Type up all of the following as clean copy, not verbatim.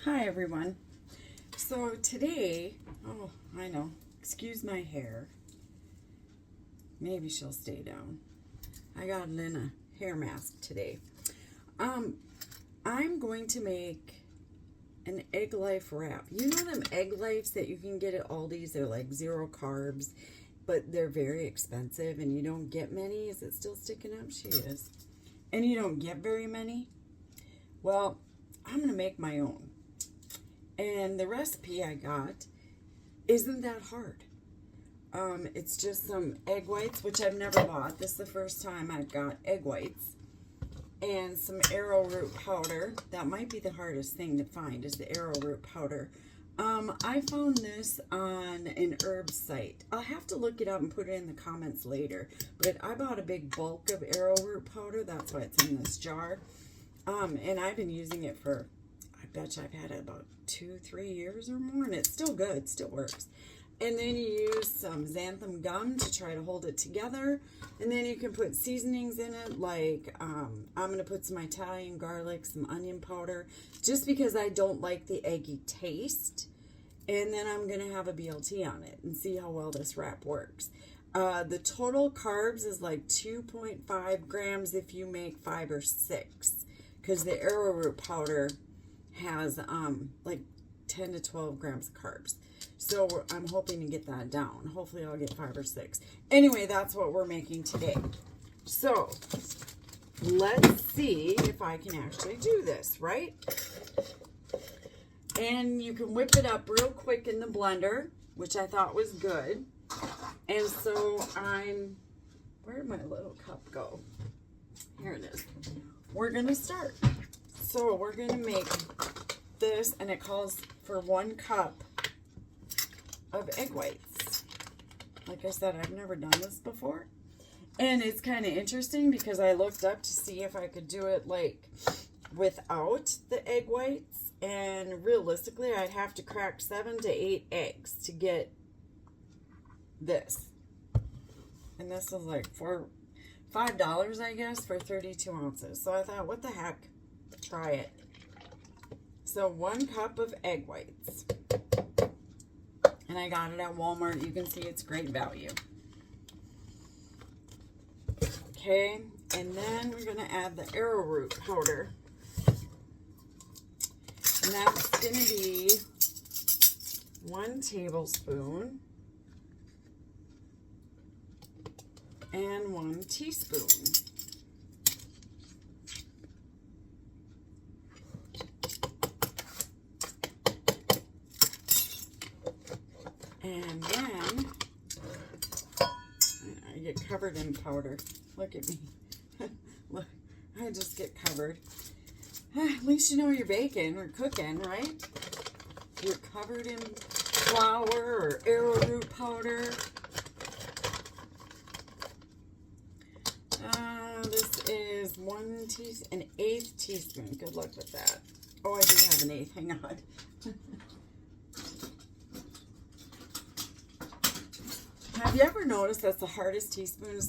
Hi everyone. So today, oh, I know, excuse my hair. Maybe she'll stay down. I got it in a hair mask today. I'm going to make an egg life wrap. You know them egg lifes that you can get at Aldi's? They're like 0 carbs, but they're very expensive and you don't get many. Is it still sticking up? She is. And you don't get very many. Well, I'm going to make my own. And the recipe I got isn't that hard. It's just some egg whites, which I've never bought. This is the first time I've got egg whites. And some arrowroot powder. That might be the hardest thing to find, is the arrowroot powder. I found this on an herb site. I'll have to look it up and put it in the comments later. But I bought a big bulk of arrowroot powder. That's why it's in this jar. And I've been using it for, I bet you I've had it about 2-3 years or more, and it's still good, still works. And then you use some xanthan gum to try to hold it together, and then you can put seasonings in it, like I'm going to put some Italian garlic, some onion powder, just because I don't like the eggy taste. And then I'm going to have a BLT on it and see how well this wrap works. The total carbs is like 2.5 grams if you make 5 or 6, because the arrowroot powder has like 10 to 12 grams of carbs. So I'm hoping to get that down. Hopefully I'll get 5 or 6. Anyway, that's what we're making today. So let's see if I can actually do this, right? And you can whip it up real quick in the blender, which I thought was good. And so where'd my little cup go? Here it is. We're going to start. So we're going to make this, and it calls for 1 cup of egg whites. Like I said, I've never done this before. And it's kind of interesting because I looked up to see if I could do it like without the egg whites. And realistically, I'd have to crack 7 to 8 eggs to get this. And this is like for $5, I guess, for 32 ounces. So I thought, what the heck? Try it. So 1 cup of egg whites. And I got it at Walmart. You can see it's great value. Okay. And then we're going to add the arrowroot powder. And that's going to be 1 tablespoon. And 1 teaspoon. And then I get covered in powder. Look at me. Look, I just get covered. At least you know you're baking or cooking, right? You're covered in flour or arrowroot powder. This is an 1/8 teaspoon. Good luck with that. Oh, I do have an 1/8. Hang on. Have you ever noticed that's the hardest teaspoon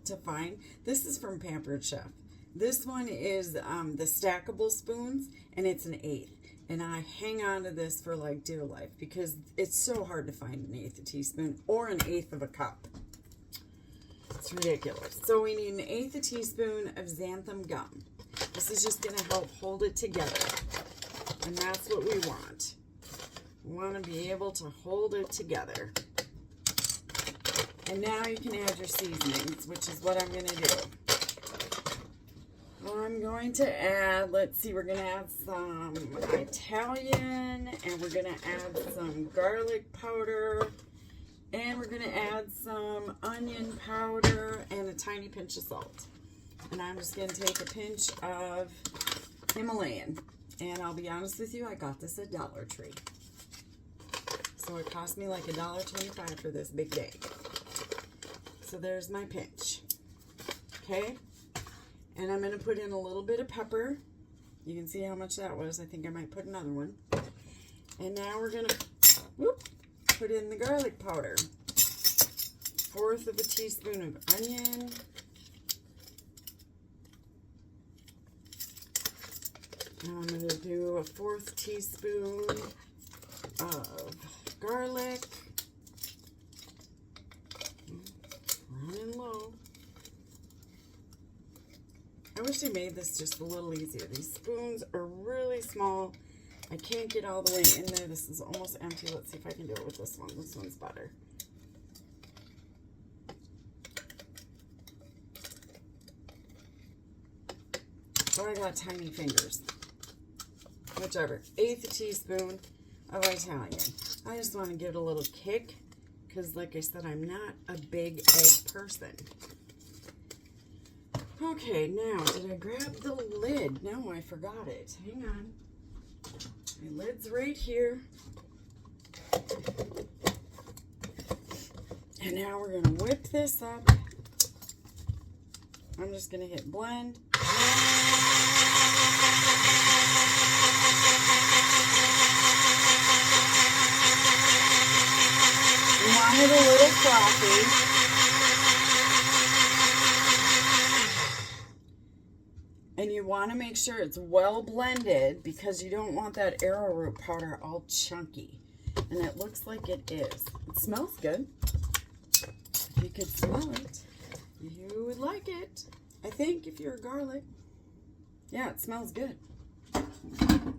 to find? This is from Pampered Chef. This one is the stackable spoons, and it's an 1/8. And I hang on to this for like dear life because it's so hard to find an 1/8 teaspoon or an 1/8 of a cup. It's ridiculous. So we need an 1/8 teaspoon of xanthan gum. This is just going to help hold it together. And that's what we want. We want to be able to hold it together. And now you can add your seasonings, which is what I'm going to do. I'm going to add, let's see, we're going to add some Italian, and we're going to add some garlic powder, and we're going to add some onion powder and a tiny pinch of salt. And I'm just going to take a pinch of Himalayan. And I'll be honest with you, I got this at Dollar Tree. So it cost me like $1.25 for this big bag. So there's my pinch. Okay? And I'm going to put in a little bit of pepper. You can see how much that was. I think I might put another one. And now we're going to put in the garlic powder. 1/4 of a teaspoon of onion. Now I'm going to do a 1/4 teaspoon of garlic. Running low. I wish they made this just a little easier. These spoons are really small. I can't get all the way in there. This is almost empty. Let's see if I can do it with this one. This one's better. But I got tiny fingers. Whichever. 1/8 teaspoon of Italian. I just want to give it a little kick because, like I said, I'm not a big egg person. Okay, now, did I grab the lid? No, I forgot it. Hang on. My lid's right here. And now we're going to whip this up. I'm just going to hit blend. You want it a little frothy. And you want to make sure it's well blended because you don't want that arrowroot powder all chunky. And it looks like it is. It smells good. If you could smell it, you would like it. I think if you're garlic. Yeah, it smells good.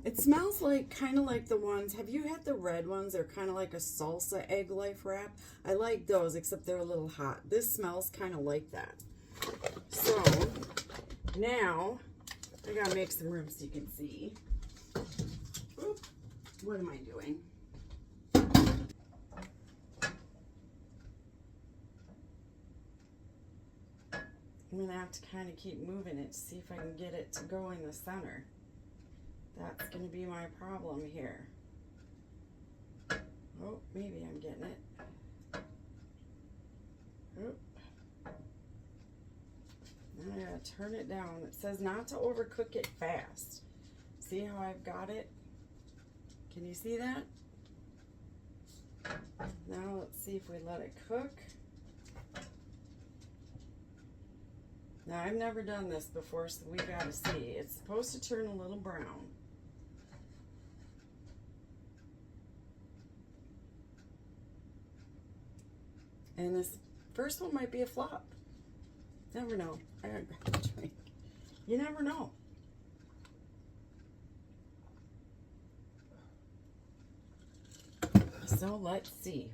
It smells like kind of like the ones, have you had the red ones? They're kind of like a salsa egg life wrap. I like those, except they're a little hot. This smells kind of like that. So, now, I gotta make some room so you can see. Oop, what am I doing? I'm gonna have to kind of keep moving it to see if I can get it to go in the center. That's gonna be my problem here. Oh, maybe I'm getting it. Oop. Now I gotta turn it down. It says not to overcook it fast. See how I've got it? Can you see that? Now let's see if we let it cook. Now I've never done this before, so we gotta see. It's supposed to turn a little brown. And this first one might be a flop. Never know. I gotta grab a drink. You never know. So let's see.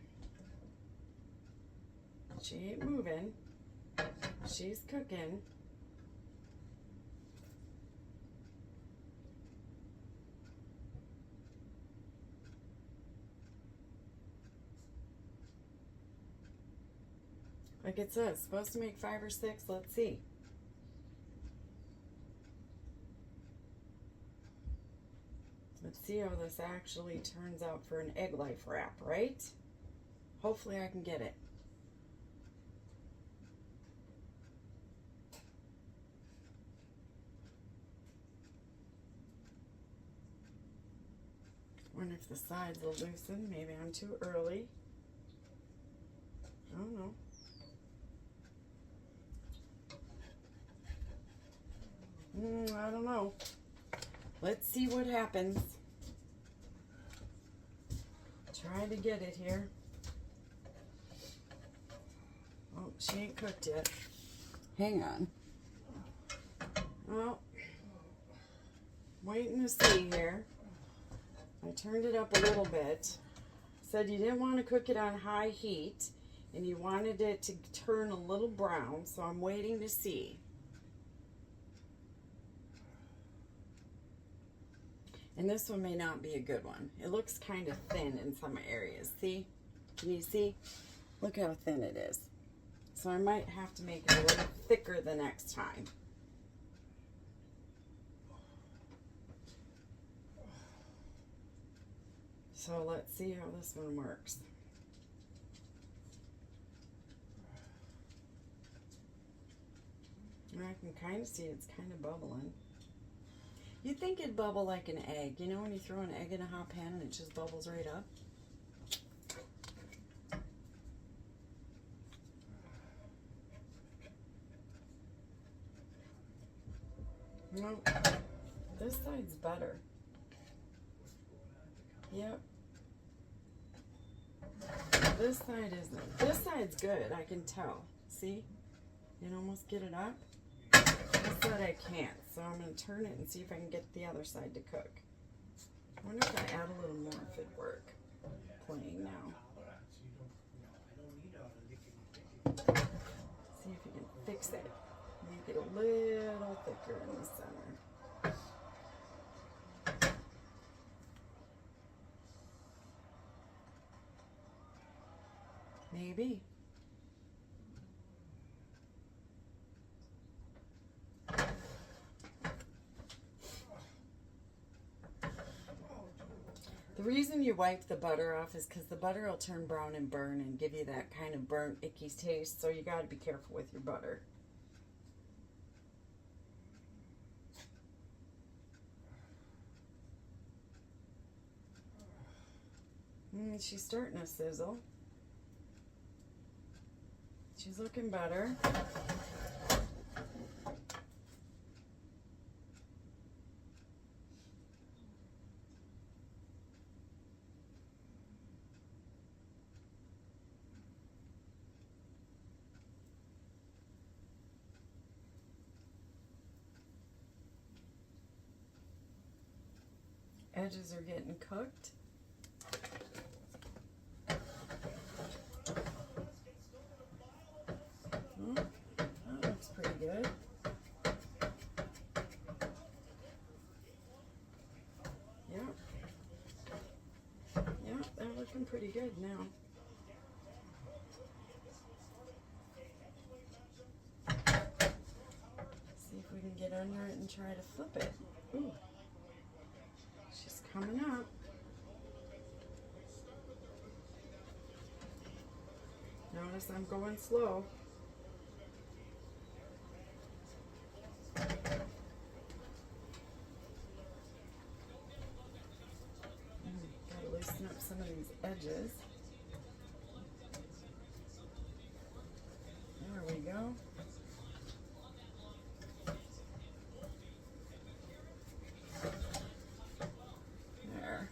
She ain't moving. She's cooking. Like it says, supposed to make 5 or 6. Let's see. Let's see how this actually turns out for an egg life wrap, right? Hopefully I can get it. Wonder if the sides will loosen. Maybe I'm too early. I don't know. I don't know. Let's see what happens. Try to get it here. Oh, she ain't cooked yet. Hang on. Well, waiting to see here. I turned it up a little bit. Said you didn't want to cook it on high heat and you wanted it to turn a little brown, so I'm waiting to see. And this one may not be a good one. It looks kind of thin in some areas. See? Can you see? Look how thin it is. So I might have to make it a little thicker the next time. So let's see how this one works. And I can kind of see it's kind of bubbling. You'd think it'd bubble like an egg. You know when you throw an egg in a hot pan and it just bubbles right up? Nope. This side side's better. Yep. This side isn't. This side's good, I can tell. See? You can almost get it up. This side I can't, so I'm going to turn it and see if I can get the other side to cook. I wonder if I add a little more if it'd work. Playing now. See if you can fix it. Make it a little thicker in the center. Maybe. The reason you wipe the butter off is because the butter will turn brown and burn and give you that kind of burnt, icky taste, so you got to be careful with your butter. She's starting to sizzle. She's looking better. Edges are getting cooked. That looks pretty good. Yep. Yep, they're looking pretty good now. See if we can get under it and try to flip it. Ooh. She's coming up. Notice I'm going slow. Gotta loosen up some of these edges. There we go. There.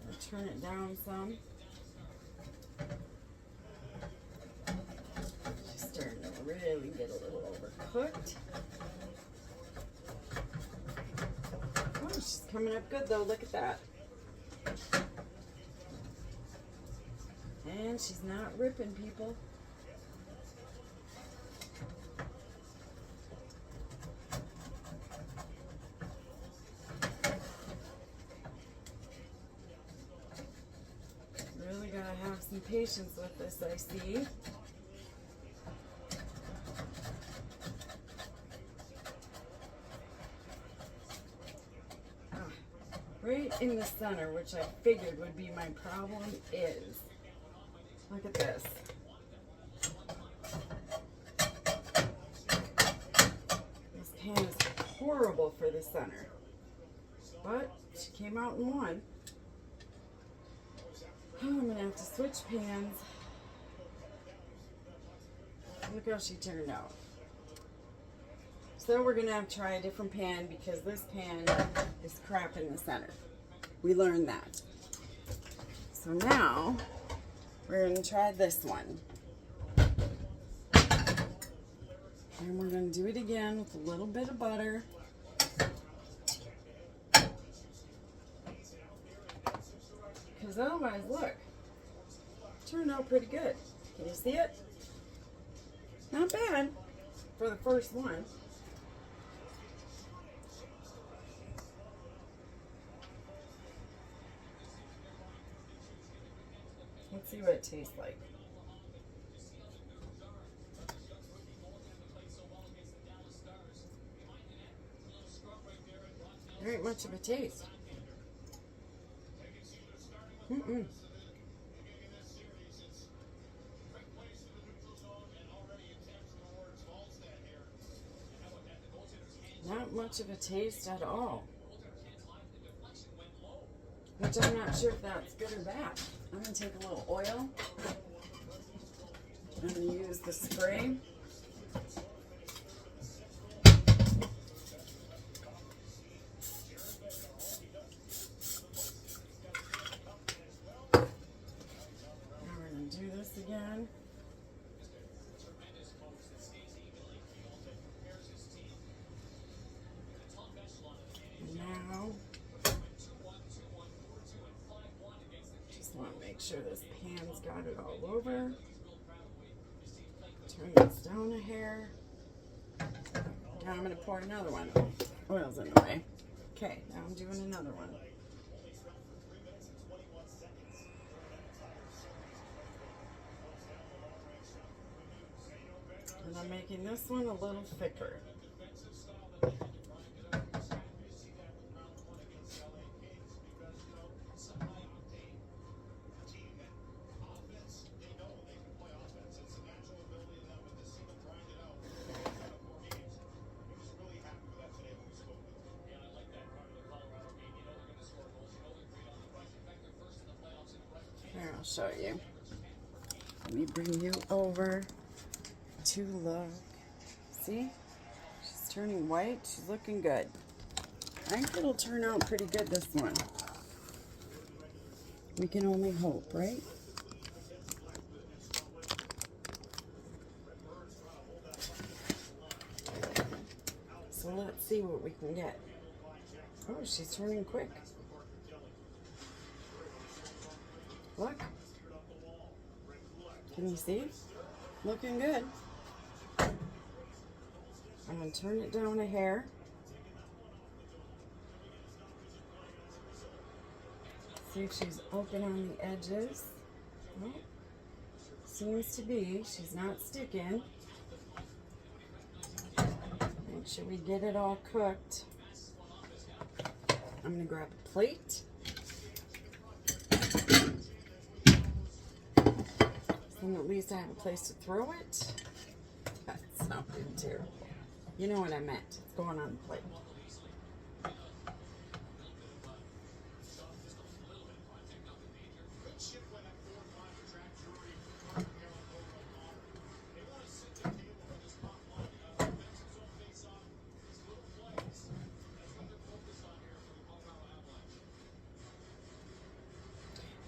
I'll turn it down some. She's starting to really get a little overcooked. Oh, she's coming up good though. Look at that. And she's not ripping, people. Really gotta have some patience with this, I see. Right in the center, which I figured would be my problem, is, look at this. This pan is horrible for the center, but she came out in one. Oh, I'm gonna have to switch pans. Look how she turned out. So we're gonna have to try a different pan because this pan is crap in the center. We learned that. So now we're gonna try this one. And we're gonna do it again with a little bit of butter. Because otherwise, look, it turned out pretty good. Can you see it? Not bad for the first one. Let's see what it tastes like. There ain't much of a taste. Not much of a taste at all. Which I'm not sure if that's good or bad. I'm going to take a little oil. I'm going to use the spray. now. Just want to make sure this pan's got it all over. Turn this down a hair. Now I'm going to pour another one. Oil's in the way. Okay, now I'm doing another one. And I'm making this one a little thicker. Here, I'll show you. Let me bring you over to look. See? She's turning white. She's looking good. I think it'll turn out pretty good, this one. We can only hope, right? So let's see what we can get. Oh, she's turning quick. Look. Can you see? Looking good. I'm going to turn it down a hair. See if she's open on the edges. Well, seems to be. She's not sticking. Make sure we get it all cooked. I'm going to grab a plate. And at least I have a place to throw it. That sounded terrible. You know what I meant. It's going on the plate.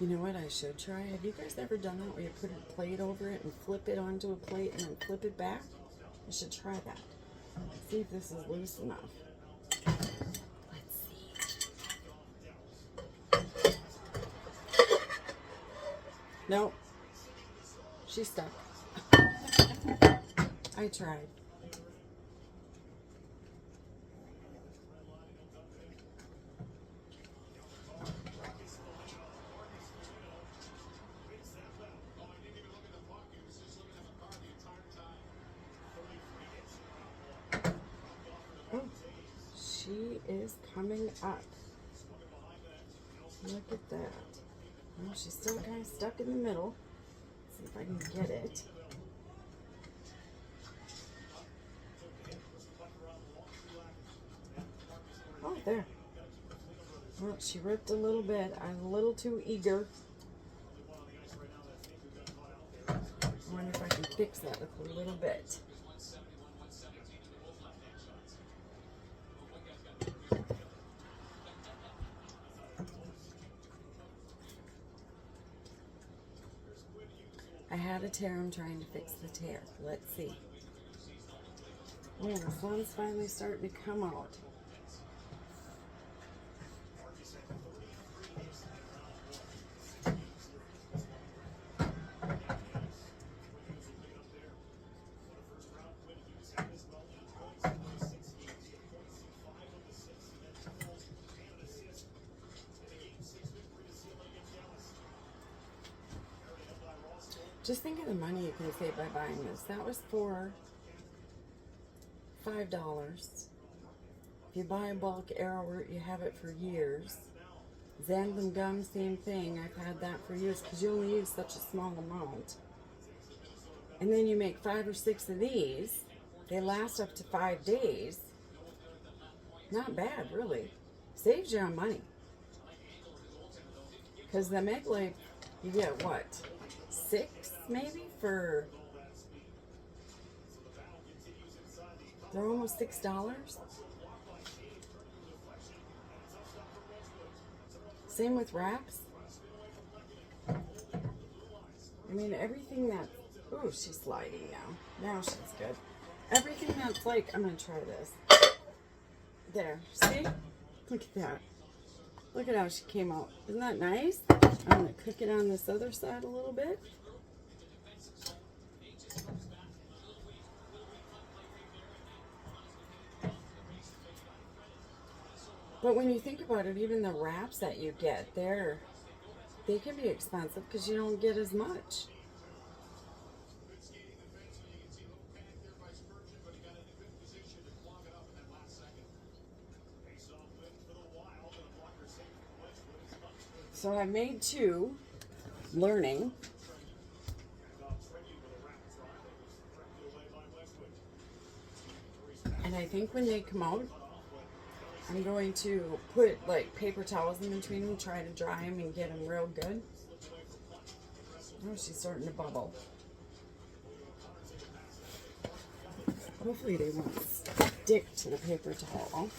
You know what I should try? Have you guys ever done that where you put a plate over it and flip it onto a plate and then flip it back? I should try that. See if this is loose enough. Let's see. Nope. She's stuck. I tried. She is coming up. Look at that. Well, she's still kind of stuck in the middle. Let's see if I can get it. Oh, there. Well, she ripped a little bit. I'm a little too eager. I wonder if I can fix that with a little bit. I had a tear. I'm trying to fix the tear. Let's see. Oh, the sun's finally starting to come out. Just think of the money you can save by buying this. That was for $5. If you buy a bulk Arrowroot, you have it for years. Xanthan Gum, same thing. I've had that for years because you only use such a small amount. And then you make 5 or 6 of these. They last up to 5 days. Not bad, really. Saves you on money. Because the egg life, you get what? 6 maybe for, they're almost $6. Same with wraps. I mean, everything that, ooh, she's sliding now. Now she's good. Everything that's like, I'm going to try this. There, see? Look at that. Look at how she came out. Isn't that nice? I'm going to cook it on this other side a little bit. But when you think about it, even the wraps that you get, they can be expensive because you don't get as much. So I made 2, learning. And I think when they come out, I'm going to put like paper towels in between them, try to dry them and get them real good. Oh, she's starting to bubble. Hopefully they won't stick to the paper towel.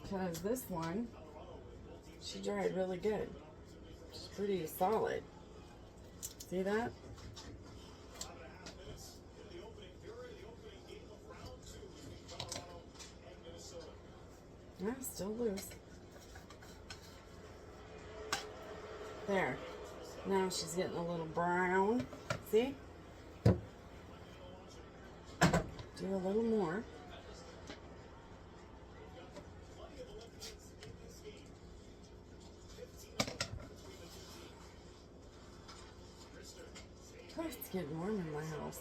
Because this one, she dried really good. She's pretty solid. See that? Yeah, still loose. There. Now she's getting a little brown. See? Do a little more. Oh, it's getting warm in my house.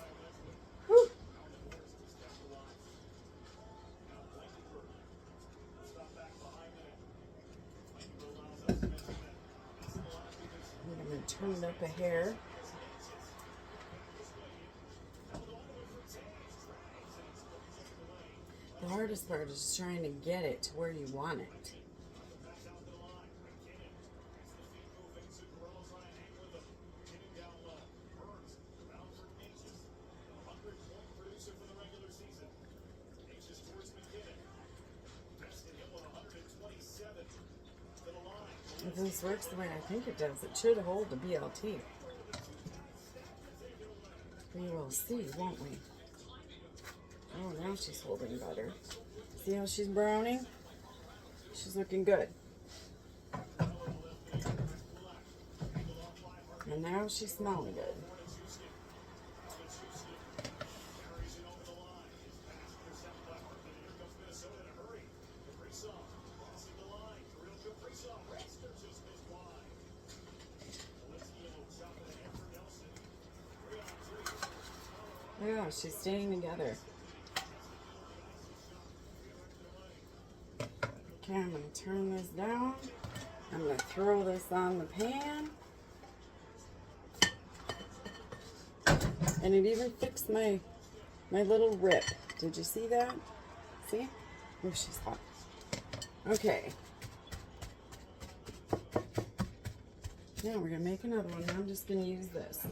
Whew. I'm going to turn it up a hair. The hardest part is trying to get it to where you want it. If this works the way I think it does, it should hold the BLT. We will see, won't we? Oh, now she's holding better. See how she's browning? She's looking good. And now she's smelling good. Yeah, she's staying together. Okay, I'm going to turn this down. I'm going to throw this on the pan. And it even fixed my little rip. Did you see that? See? Oh, she's hot. Okay. Now we're going to make another one. I'm just going to use this.